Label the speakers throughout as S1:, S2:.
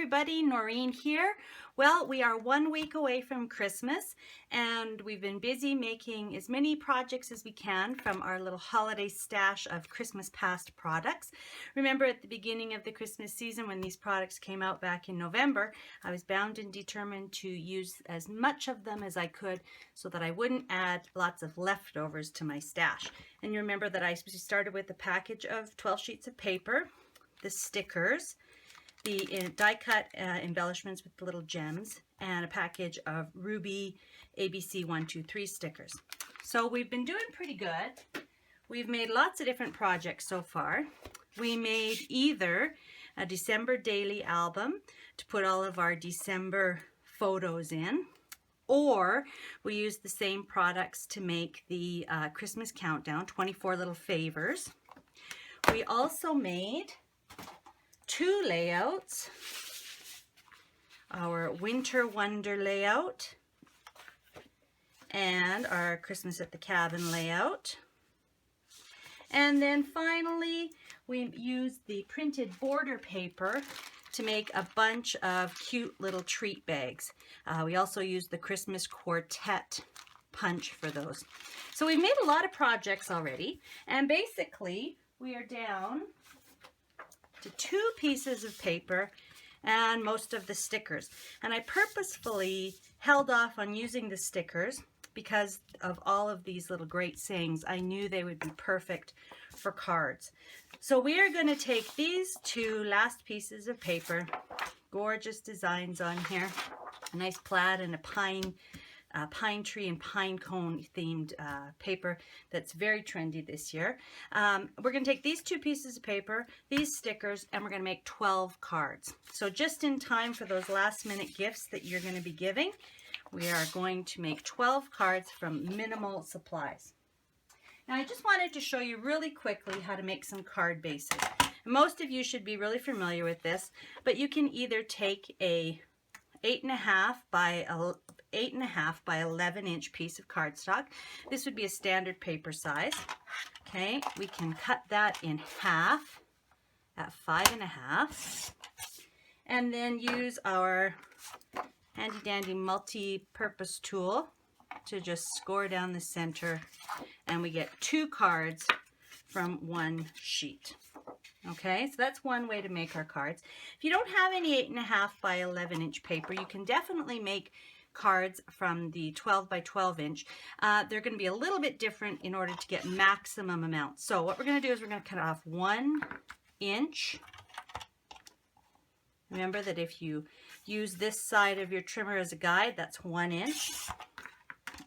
S1: everybody, Noreen here. Well, we are 1 week away from Christmas and we've been busy making as many projects as we can from our little holiday stash of Christmas Past products. Remember at the beginning of the Christmas season when these products came out back in November, I was bound and determined to use as much of them as I could so that I wouldn't add lots of leftovers to my stash. And you remember that I started with a package of 12 sheets of paper, the stickers, the die-cut embellishments with the little gems, and a package of Ruby ABC 123 stickers. So we've been doing pretty good. We've made lots of different projects so far. We made either a December daily album to put all of our December photos in, or we used the same products to make the Christmas countdown, 24 little favors. We also made 2 layouts, our Winter Wonder layout and our Christmas at the Cabin layout. And then finally, we used the printed border paper to make a bunch of cute little treat bags. We also used the Christmas Quartet punch for those. So we've made a lot of projects already, and basically we are down to 2 pieces of paper and most of the stickers. And I purposefully held off on using the stickers because of all of these little great sayings. I knew they would be perfect for cards. So we are going to take these 2 last pieces of paper, gorgeous designs on here, a nice plaid and a pine tree and pine cone themed paper that's very trendy this year. We're going to take these 2 pieces of paper, these stickers, and we're going to make 12 cards. So just in time for those last minute gifts that you're going to be giving, we are going to make 12 cards from minimal supplies. Now I just wanted to show you really quickly how to make some card bases. Most of you should be really familiar with this, but you can either take a 8.5 by 11 inch piece of cardstock. This would be a standard paper size. Okay, we can cut that in half at 5.5, and then use our handy dandy multi-purpose tool to just score down the center, and we get 2 cards from 1 sheet. Okay, so that's one way to make our cards. If you don't have any 8.5 by 11 inch paper, you can definitely make cards from the 12 by 12 inch. They're going to be a little bit different in order to get maximum amount. So what we're going to do is we're going to cut off 1 inch. Remember that if you use this side of your trimmer as a guide, that's 1 inch.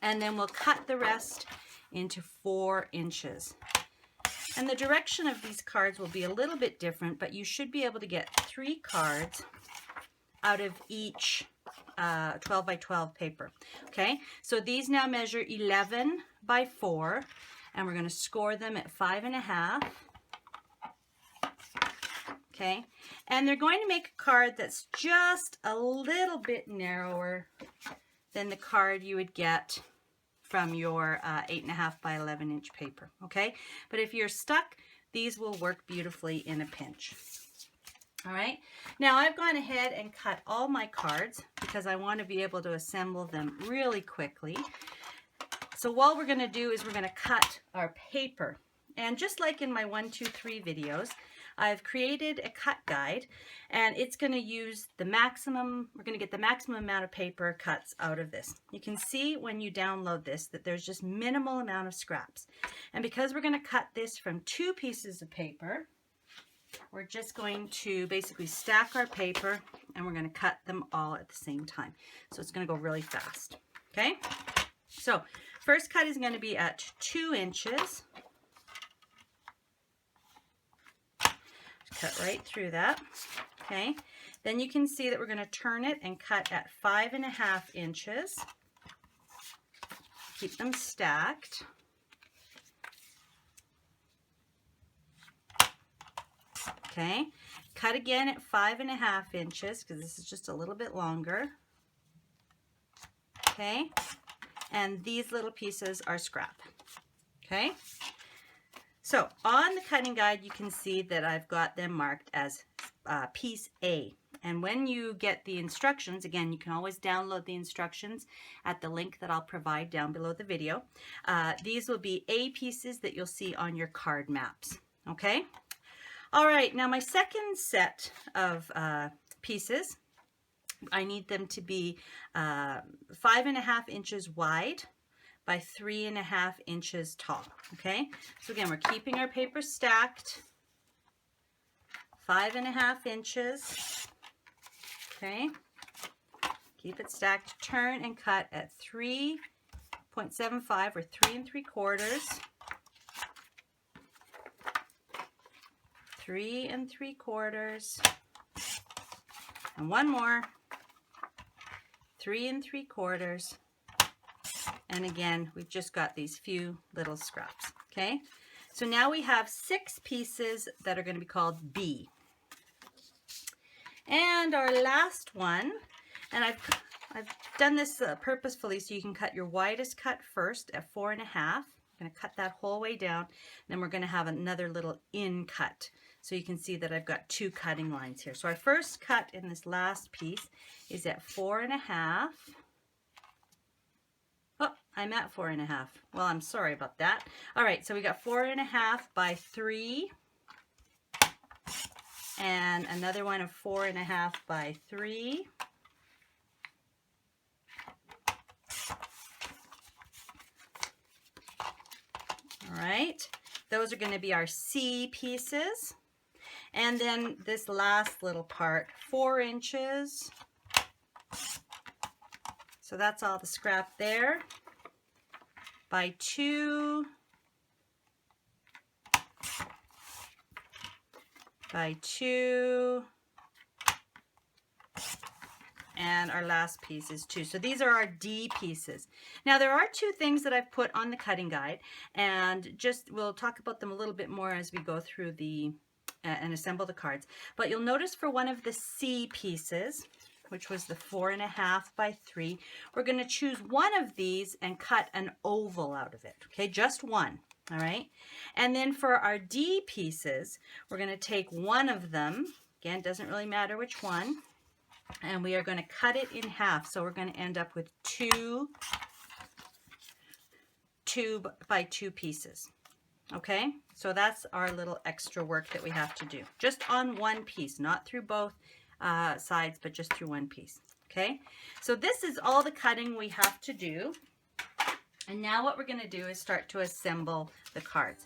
S1: And then we'll cut the rest into 4 inches. And the direction of these cards will be a little bit different, but you should be able to get 3 cards out of each 12 by 12 paper. Okay, so these now measure 11 by 4, and we're going to score them at 5.5. Okay, and they're going to make a card that's just a little bit narrower than the card you would get from your 8.5 by 11 inch paper. Okay, but if you're stuck, these will work beautifully in a pinch. All right, now I've gone ahead and cut all my cards because I want to be able to assemble them really quickly. So what we're going to do is we're going to cut our paper. And just like in my 1, 2, 3 videos, I've created a cut guide, and it's going to use the maximum, we're going to get the maximum amount of paper cuts out of this. You can see when you download this that there's just minimal amount of scraps. And because we're going to cut this from 2 pieces of paper, we're just going to basically stack our paper and we're going to cut them all at the same time. So it's going to go really fast. Okay, so first cut is going to be at 2 inches. Cut right through that. Okay, then you can see that we're going to turn it and cut at 5.5 inches. Keep them stacked. Okay, cut again at 5.5 inches because this is just a little bit longer. Okay, and these little pieces are scrap. Okay, so on the cutting guide you can see that I've got them marked as piece A. And when you get the instructions, again, you can always download the instructions at the link that I'll provide down below the video. These will be A pieces that you'll see on your card maps, okay? All right, now my second set of pieces, I need them to be 5.5 inches wide by 3.5 inches tall, okay? So again, we're keeping our paper stacked, 5.5 inches, okay? Keep it stacked, turn and cut at 3.75 or 3 3/4. 3 3/4, and one more, 3 3/4, and again we've just got these few little scraps, okay? So now we have 6 pieces that are going to be called B. And our last one, and I've done this purposefully so you can cut your widest cut first at 4.5. I'm going to cut that whole way down, then we're going to have another little in cut. So you can see that I've got 2 cutting lines here. So our first cut in this last piece is at 4.5. Oh, I'm at 4.5. Well, I'm sorry about that. All right, so we got 4.5 by 3. And another one of 4.5 by 3. All right, those are going to be our C pieces. And then this last little part, 4 inches. So that's all the scrap there. By 2. By 2. And our last piece is 2. So these are our D pieces. Now there are 2 things that I've put on the cutting guide, and just we'll talk about them a little bit more as we go through the and assemble the cards. But you'll notice for one of the C pieces, which was the 4.5 by 3, we're going to choose one of these and cut an oval out of it. Okay, just one. All right. And then for our D pieces, we're going to take one of them. Again, doesn't really matter which one. And we are going to cut it in half. So we're going to end up with 2 by 2 pieces. Okay, so that's our little extra work that we have to do. Just on one piece, not through both sides, but just through one piece. Okay, so this is all the cutting we have to do. And now what we're going to do is start to assemble the cards.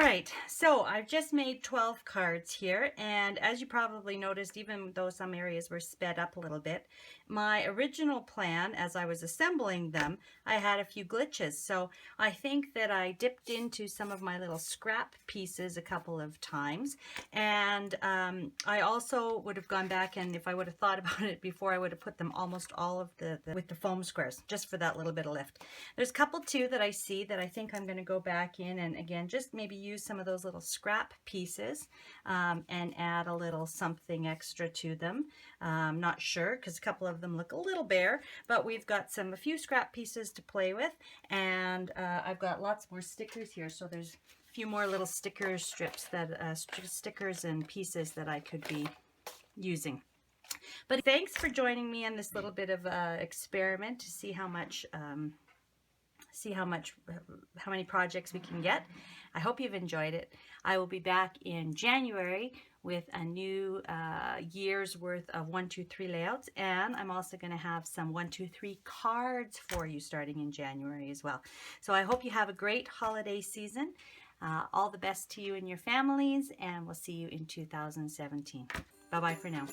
S1: right, so I've just made 12 cards here, and as you probably noticed, even though some areas were sped up a little bit, my original plan, as I was assembling them, I had a few glitches. So I think that I dipped into some of my little scrap pieces a couple of times, and I also would have gone back, and if I would have thought about it before, I would have put them almost all of with the foam squares, just for that little bit of lift. There's a couple too that I see that I think I'm going to go back in and again just maybe use some of those little scrap pieces and add a little something extra to them. Not sure, because a couple of them look a little bare, but we've got a few scrap pieces to play with, and I've got lots more stickers here, so there's a few more little sticker strips that stickers and pieces that I could be using. But thanks for joining me in this little bit of experiment to see how many projects we can get. I hope you've enjoyed it. I will be back in January with a new year's worth of 1, 2, 3 layouts, and I'm also going to have some 1, 2, 3 cards for you starting in January as well. So I hope you have a great holiday season. All the best to you and your families, and we'll see you in 2017. Bye-bye for now.